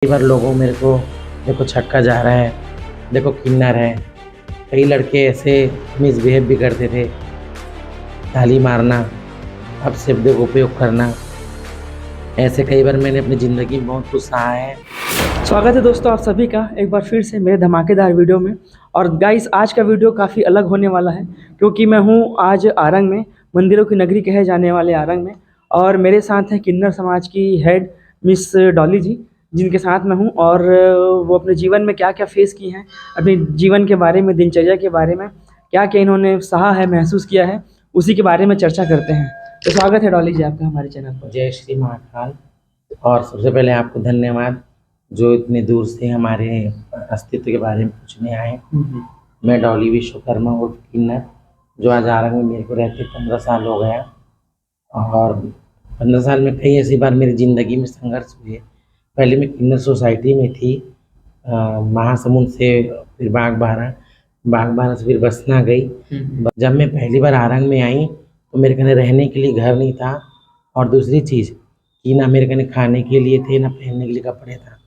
कई बार लोगों मेरे को देखो छक्का जा रहा है, देखो किन्नर है। कई लड़के ऐसे मिसबिहेव भी करते थे, ताली मारना, अपशब्द का उपयोग करना। ऐसे कई बार मैंने अपनी ज़िंदगी में बहुत कुछ सहा है। स्वागत है दोस्तों आप सभी का एक बार फिर से मेरे धमाकेदार वीडियो में। और गाइस आज का वीडियो काफ़ी अलग होने वाला है क्योंकि मैं हूँ आज आरंग में, मंदिरों की नगरी कहे जाने वाले आरंग में। और मेरे साथ हैं किन्नर समाज की हेड मिस डॉली जी, जिनके साथ मैं हूँ। और वो अपने जीवन में क्या क्या फेस की हैं, अपने जीवन के बारे में, दिनचर्या के बारे में क्या क्या इन्होंने सहा है, महसूस किया है, उसी के बारे में चर्चा करते हैं। तो स्वागत है डॉली जी आपका हमारे चैनल पर। जय श्री महाकाल। और सबसे पहले आपको धन्यवाद जो इतने दूर से हमारे अस्तित्व के बारे में पूछने आए। मैं डॉली विश्वकर्मा उर्फ किन्नर, जो आज आरंग में मेरे को रहते 15 साल हो गया। और 15 साल में कई ऐसी बार मेरी ज़िंदगी में संघर्ष हुए। पहले मैं किन्नर सोसाइटी में थी, महासमुंद से फिर बागबाहरा से फिर बसना गई। जब मैं पहली बार आरंग में आई तो मेरे कने रहने के लिए घर नहीं था, और दूसरी चीज़ कि ना मेरे कने खाने के लिए थे, ना पहनने के लिए कपड़े था।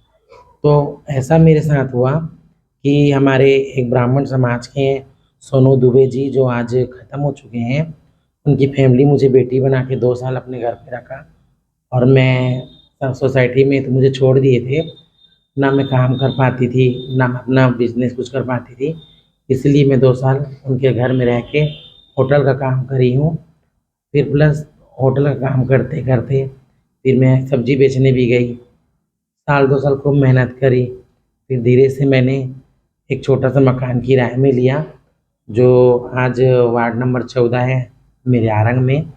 तो ऐसा मेरे साथ हुआ कि हमारे एक ब्राह्मण समाज के सोनू दुबे जी, जो आज ख़त्म हो चुके हैं, उनकी फैमिली मुझे बेटी बना के 2 साल अपने घर पे रखा। और मैं सोसाइटी में तो मुझे छोड़ दिए थे, ना मैं काम कर पाती थी, ना मैं अपना बिजनेस कुछ कर पाती थी। इसलिए मैं 2 साल उनके घर में रह के होटल का काम करी हूँ। फिर प्लस होटल का काम करते करते फिर मैं सब्ज़ी बेचने भी गई। साल 2 साल खूब मेहनत करी। फिर धीरे से मैंने एक छोटा सा मकान किराए में लिया, जो आज वार्ड नंबर 14 है मेरे आरंग में।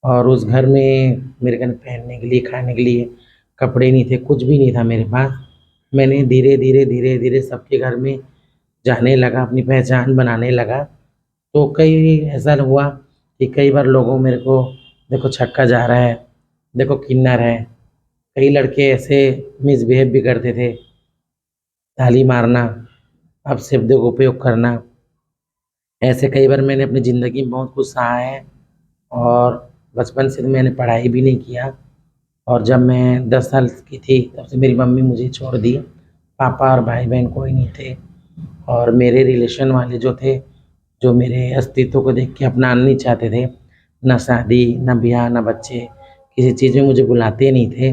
और उस घर में मेरे कने पहनने के लिए, खाने के लिए कपड़े नहीं थे, कुछ भी नहीं था मेरे पास। मैंने धीरे धीरे सबके घर में जाने लगा, अपनी पहचान बनाने लगा। तो कई ऐसा हुआ कि कई बार लोगों मेरे को देखो छक्का जा रहा है, देखो किन्नर है। कई लड़के ऐसे मिसबिहेव भी करते थे, ताली मारना, अपशब्दों का उपयोग करना। ऐसे कई बार मैंने अपनी ज़िंदगी में बहुत कुछ सहा है। और बचपन से तो मैंने पढ़ाई भी नहीं किया। और जब मैं 10 साल की थी तब से मेरी मम्मी मुझे छोड़ दी। पापा और भाई बहन कोई नहीं थे। और मेरे रिलेशन वाले जो थे, जो मेरे अस्तित्व को देख के अपनाना नहीं चाहते थे, ना शादी, ना ब्याह, ना बच्चे, किसी चीज़ में मुझे बुलाते नहीं थे।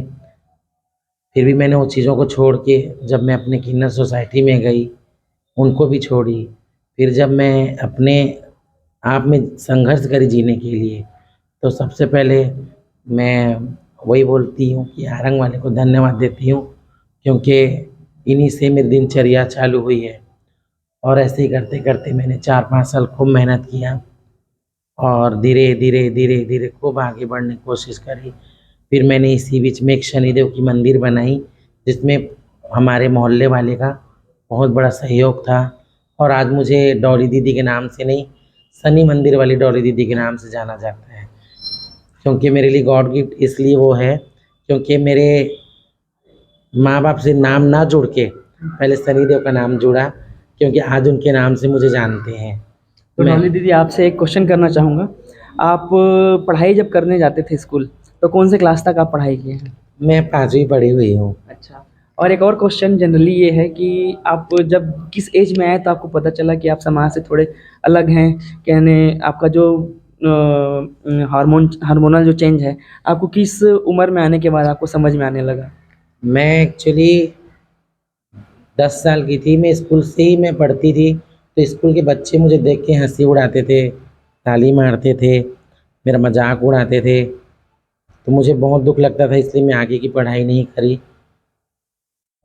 फिर भी मैंने वो चीज़ों को छोड़ के जब मैं अपने किन्नर सोसाइटी में गई, उनको भी छोड़ी। फिर जब मैं अपने आप में संघर्ष करी जीने के लिए, तो सबसे पहले मैं वही बोलती हूँ कि आरंग वाले को धन्यवाद देती हूँ, क्योंकि इन्हीं से मेरी दिनचर्या चालू हुई है। और ऐसे ही करते करते मैंने 4-5 साल खूब मेहनत किया, और धीरे धीरे खूब आगे बढ़ने की कोशिश करी। फिर मैंने इसी बीच में एक शनिदेव की मंदिर बनाई, जिसमें हमारे मोहल्ले वाले का बहुत बड़ा सहयोग था। और आज मुझे डॉली दीदी के नाम से नहीं, शनि मंदिर वाली डॉली दीदी के नाम से जाना जाता है। क्योंकि मेरे लिए गॉड गिफ्ट इसलिए वो है, क्योंकि मेरे माँ बाप से नाम ना जुड़ के पहले शनिदेव का नाम जुड़ा, क्योंकि आज उनके नाम से मुझे जानते हैं। तो मैं डॉली दीदी आपसे एक क्वेश्चन करना चाहूँगा। आप पढ़ाई जब करने जाते थे स्कूल, तो कौन से क्लास तक आप पढ़ाई किए हैं? मैं 5वीं पढ़ी हुई हूँ। अच्छा। और एक और क्वेश्चन जनरली ये है कि आप जब किस एज में आए तो आपको पता चला कि आप समाज से थोड़े अलग हैं? कहने आपका जो हार्मोनल जो चेंज है, आपको किस उम्र में आने के बाद आपको समझ में आने लगा? मैं एक्चुअली 10 साल की थी, मैं स्कूल से ही मैं पढ़ती थी। तो स्कूल के बच्चे मुझे देख के हंसी उड़ाते थे, ताली मारते थे, मेरा मजाक उड़ाते थे। तो मुझे बहुत दुख लगता था, इसलिए मैं आगे की पढ़ाई नहीं करी।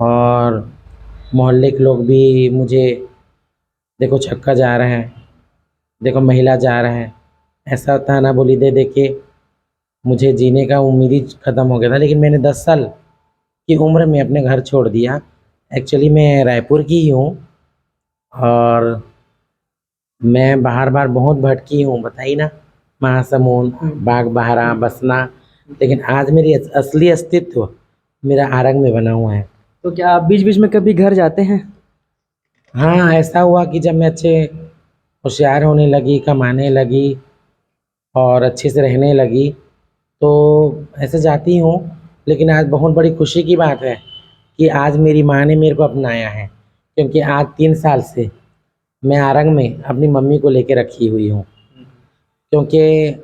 और मोहल्ले के लोग भी मुझे देखो छक्का जा रहा है, देखो महिला जा रहा है, ऐसा ताना बोली दे दे के मुझे जीने का उम्मीद ही ख़त्म हो गया था। लेकिन मैंने 10 साल की उम्र में अपने घर छोड़ दिया। एक्चुअली मैं रायपुर की ही हूँ, और मैं बाहर बहुत भटकी हूँ, बताइए ना, महासमुंद, बागबाहरा, बसना। लेकिन आज मेरी असली अस्तित्व मेरा आरंग में बना हुआ है। तो क्या आप बीच-बीच में कभी घर जाते हैं? हाँ, ऐसा हुआ कि जब मैं अच्छे होशियार होने लगी, कमाने लगी और अच्छे से रहने लगी, तो ऐसे जाती हूँ। लेकिन आज बहुत बड़ी खुशी की बात है कि आज मेरी माँ ने मेरे को अपनाया है, क्योंकि आज 3 साल से मैं आरंग में अपनी मम्मी को लेके रखी हुई हूँ। क्योंकि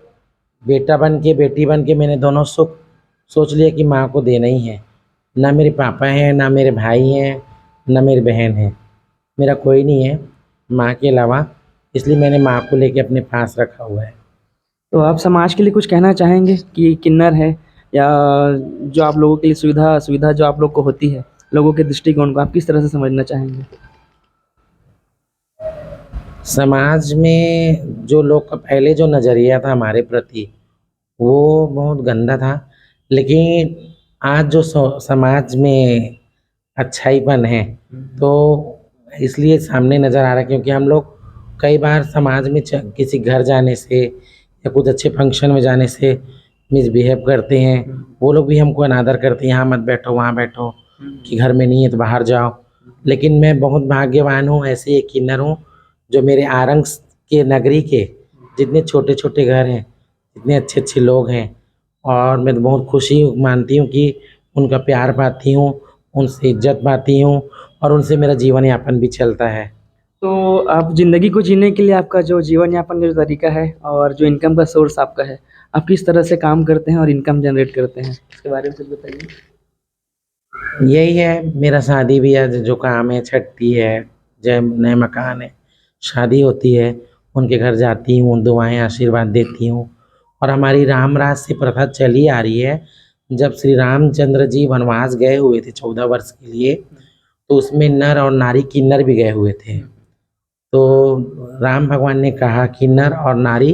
बेटा बन के बेटी बन के मैंने दोनों सुख सोच लिया कि माँ को देना ही है। ना मेरे पापा हैं, ना मेरे भाई हैं, ना मेरी बहन है, मेरा कोई नहीं है माँ के अलावा, इसलिए मैंने माँ को लेके अपने पास रखा हुआ है। तो आप समाज के लिए कुछ कहना चाहेंगे कि किन्नर है या जो आप लोगों के लिए सुविधा सुविधा जो आप लोग को होती है, लोगों के दृष्टिकोण को आप किस तरह से समझना चाहेंगे? समाज में जो लोग का पहले जो नज़रिया था हमारे प्रति वो बहुत गंदा था, लेकिन आज जो समाज में अच्छाईपन है तो इसलिए सामने नज़र आ रहा है, क्योंकि हम लोग कई बार समाज में किसी घर जाने से या कुछ अच्छे फंक्शन में जाने से मिसबिहेव करते हैं, वो लोग भी हमको अनादर करते हैं, यहाँ मत बैठो वहाँ बैठो, कि घर में नहीं है तो बाहर जाओ। लेकिन मैं बहुत भाग्यवान हूँ, ऐसे एक किन्नर हूँ जो मेरे आरंग के नगरी के जितने छोटे छोटे घर हैं, इतने अच्छे अच्छे लोग हैं, और मैं तो बहुत खुशी मानती हूँ कि उनका प्यार पाती हूँ, उनसे इज्जत पाती हूँ, और उनसे मेरा जीवन यापन भी चलता है। तो आप ज़िंदगी को जीने के लिए आपका जो जीवन यापन का जो तरीका है और जो इनकम का सोर्स आपका है, आप किस तरह से काम करते हैं और इनकम जनरेट करते हैं, इसके बारे में कुछ बताइए। यही है मेरा शादी ब्याह जो काम है, छठी है, जब नए मकान है, शादी होती है, उनके घर जाती हूँ, दुआएं आशीर्वाद देती हूँ। और हमारी राम राज से प्रथा चली आ रही है, जब श्री रामचंद्र जी वनवास गए हुए थे 14 वर्ष के लिए, तो उसमें नर और नारी किन्नर भी गए हुए थे। तो राम भगवान ने कहा कि नर और नारी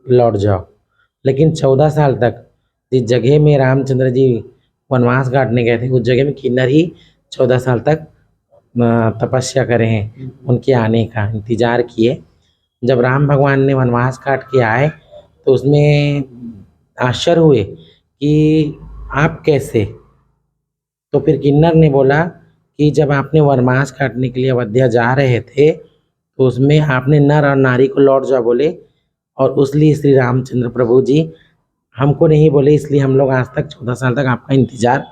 लौट जाओ, लेकिन 14 साल तक जिस जगह में रामचंद्र जी वनवास काटने गए थे उस जगह में किन्नर ही 14 साल तक तपस्या करे हैं, उनके आने का इंतज़ार किए। जब राम भगवान ने वनवास काट के आए तो उसमें आश्चर्य हुए कि आप कैसे। तो फिर किन्नर ने बोला कि जब आपने वनवास काटने के लिए अयोध्या जा रहे थे तो उसमें आपने नर और नारी को लौट जाओ बोले, और उसलिए श्री रामचंद्र प्रभु जी हमको नहीं बोले, इसलिए हम लोग आज तक 14 साल तक आपका इंतज़ार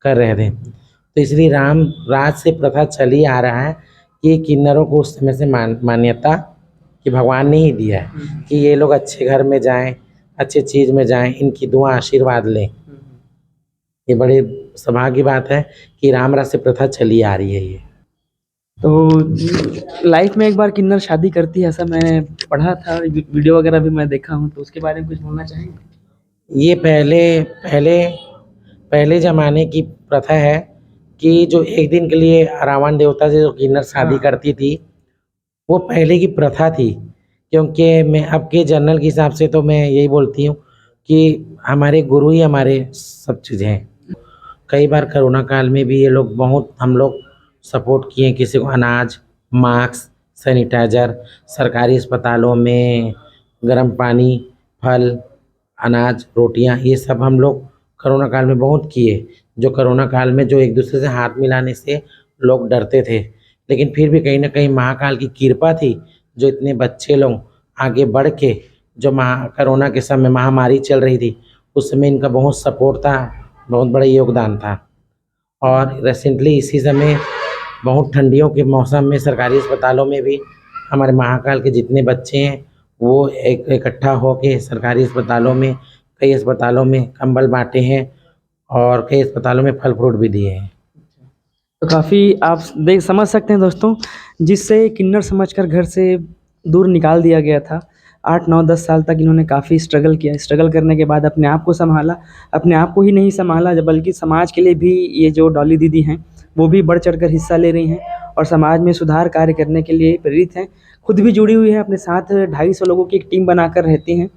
कर रहे थे। तो इसलिए राम राज से प्रथा चली आ रहा है कि किन्नरों को उस समय से मान्यता कि भगवान ने ही दिया है कि ये लोग अच्छे घर में जाएं, अच्छे चीज़ में जाएं, इनकी दुआ आशीर्वाद लें। ये बड़े सौभाग्य की बात है कि राम राज से प्रथा चली आ रही है ये। तो लाइफ में एक बार किन्नर शादी करती है, ऐसा मैंने पढ़ा था, वीडियो वगैरह भी मैं देखा हूँ, तो उसके बारे में कुछ बोलना चाहेंगे? ये पहले पहले पहले ज़माने की प्रथा है कि जो एक दिन के लिए रावण देवता से जो किन्नर शादी करती थी, वो पहले की प्रथा थी। क्योंकि मैं अब के जर्नल के हिसाब से तो मैं यही बोलती हूँ कि हमारे गुरु ही हमारे सब चीज़ हैं। कई बार कोरोना काल में भी ये लोग बहुत हम लोग सपोर्ट किए, किसी को अनाज, मास्क, सैनिटाइज़र, सरकारी अस्पतालों में गर्म पानी, फल, अनाज, रोटियां, ये सब हम लोग कोरोना काल में बहुत किए। जो कोरोना काल में जो एक दूसरे से हाथ मिलाने से लोग डरते थे, लेकिन फिर भी कहीं ना कहीं महाकाल की कृपा थी, जो इतने बच्चे लोग आगे बढ़ के जो कोरोना के समय महामारी चल रही थी उस समय इनका बहुत सपोर्ट था, बहुत बड़ा योगदान था। और रिसेंटली इसी समय बहुत ठंडियों के मौसम में सरकारी अस्पतालों में भी हमारे महाकाल के जितने बच्चे हैं वो इकट्ठा होके सरकारी अस्पतालों में, कई अस्पतालों में कंबल बांटे हैं और कई अस्पतालों में फल फ्रूट भी दिए हैं। तो काफ़ी आप देख समझ सकते हैं दोस्तों, जिससे किन्नर समझकर घर से दूर निकाल दिया गया था। 8, 9, 10 साल तक इन्होंने काफ़ी स्ट्रगल किया। स्ट्रगल करने के बाद अपने आप को सँभाला। अपने आप को ही नहीं सँभाला बल्कि समाज के लिए भी ये जो डॉली दीदी हैं, वो भी बढ़ चढ़कर हिस्सा ले रही हैं और समाज में सुधार कार्य करने के लिए प्रेरित हैं। खुद भी जुड़ी हुई हैं, अपने साथ 250 लोगों की एक टीम बनाकर रहती हैं।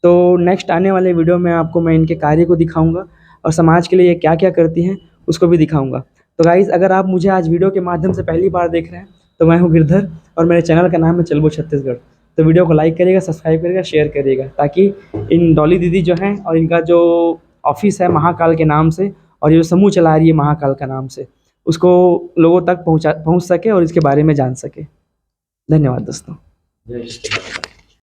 तो नेक्स्ट आने वाले वीडियो में आपको मैं इनके कार्य को दिखाऊँगा और समाज के लिए ये क्या-क्या करती हैं, उसको भी दिखाऊँगा। तो गाइज़, अगर आप मुझे आज वीडियो के माध्यम से पहली बार देख रहे हैं तो मैं हूं गिरधर और मेरे चैनल का नाम है चलबो छत्तीसगढ़। तो वीडियो को लाइक करिएगा, सब्सक्राइब करिएगा, शेयर करिएगा, ताकि इन डॉली दीदी जो हैं और इनका जो ऑफिस है महाकाल के नाम से और ये जो समूह चला रही है महाकाल का नाम से, उसको लोगों तक पहुँच सके और इसके बारे में जान सके। धन्यवाद दोस्तों।